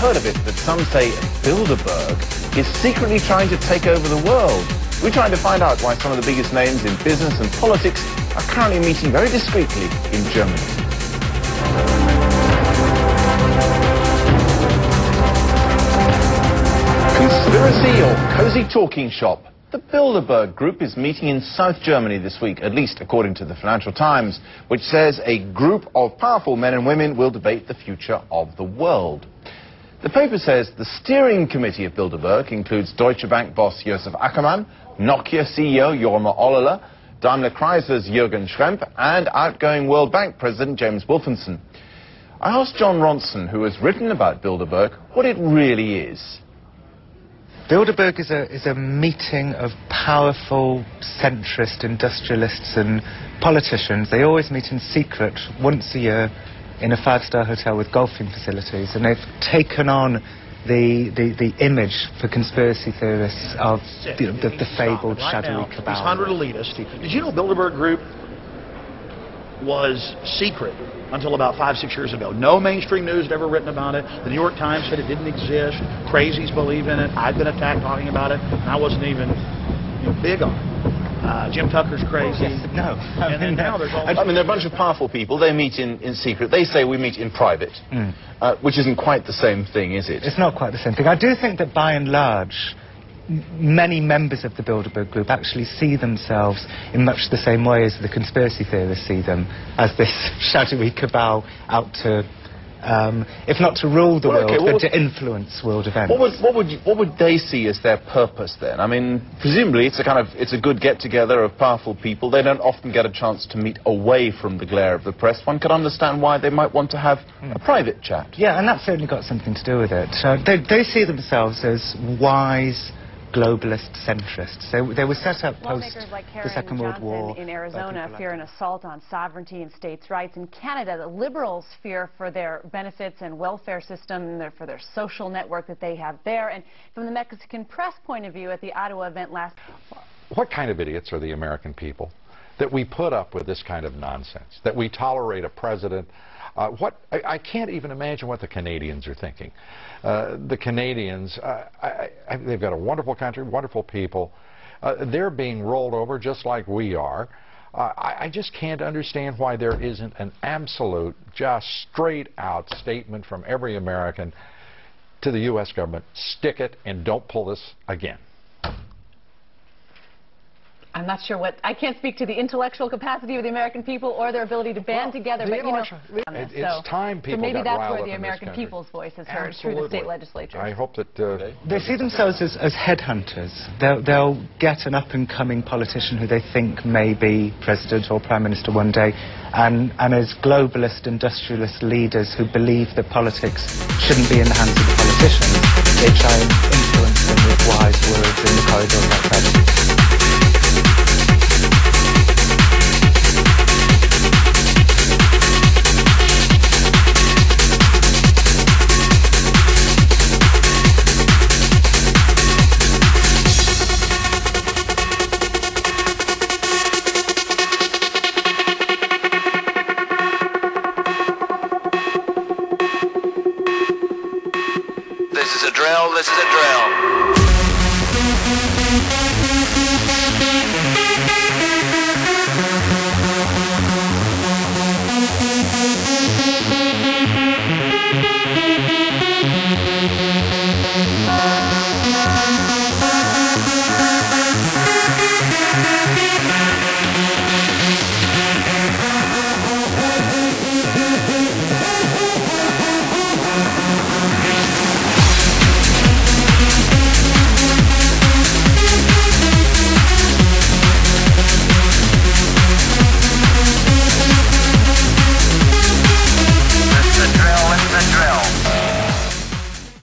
heard of it, but some say Bilderberg is secretly trying to take over the world. We're trying to find out why some of the biggest names in business and politics are currently meeting very discreetly in Germany. Conspiracy or cozy talking shop? The Bilderberg Group is meeting in South Germany this week, at least according to the Financial Times, which says a group of powerful men and women will debate the future of the world. The paper says the steering committee of Bilderberg includes Deutsche Bank boss Josef Ackermann, Nokia CEO Jorma Ollila, Daimler Chrysler's Jürgen Schrempp, and outgoing World Bank President James Wolfensohn. I asked John Ronson, who has written about Bilderberg, what it really is. Bilderberg is a meeting of powerful centrist industrialists and politicians. They always meet in secret once a year in a five-star hotel with golfing facilities, and they've taken on the image for conspiracy theorists of the fabled shadowy cabal. These 100 elitists. Did you know Bilderberg Group was secret until about 5-6 years ago? No mainstream news had ever written about it. The New York Times said it didn't exist. Crazies believe in it. I've been attacked talking about it, and I wasn't even big on it. Jim Tucker's crazy. Yes, no. And then now there's all I mean, they're a bunch of powerful people. They meet in secret. They say we meet in private, which isn't quite the same thing, is it? It's not quite the same thing. I do think that by and large, many members of the Bilderberg Group actually see themselves in much the same way as the conspiracy theorists see them, as this shadowy cabal out to, if not to rule the world, but to influence world events. What would they see as their purpose then? I mean, presumably it's a good get-together of powerful people. They don't often get a chance to meet away from the glare of the press. One can understand why they might want to have a private chat. Yeah, and that's certainly got something to do with it. They see themselves as wise globalist centrists. They were set up post the Second World War. In Arizona fear an assault on sovereignty and states' rights. In Canada, the Liberals fear for their benefits and welfare system, for their social network that they have there. And from the Mexican press point of view, at the Ottawa event last... What kind of idiots are the American people that we put up with this kind of nonsense, that we tolerate a president? I can't even imagine what the Canadians are thinking. The Canadians, they've got a wonderful country, wonderful people. They're being rolled over just like we are. I just can't understand why there isn't an absolute, just straight-out statement from every American to the U.S. government: stick it and don't pull this again. I'm not sure what... I can't speak to the intellectual capacity of the American people or their ability to band together, but it's time people maybe got that's riled where up the in American this country. people's voice is heard through the state legislature. I hope that... They see themselves as headhunters. They'll get an up-and-coming politician who they think may be president or prime minister one day, and as globalist, industrialist leaders who believe that politics shouldn't be in the hands of the politicians, they try and influence them with wise words in the corridors outside. This is a drill.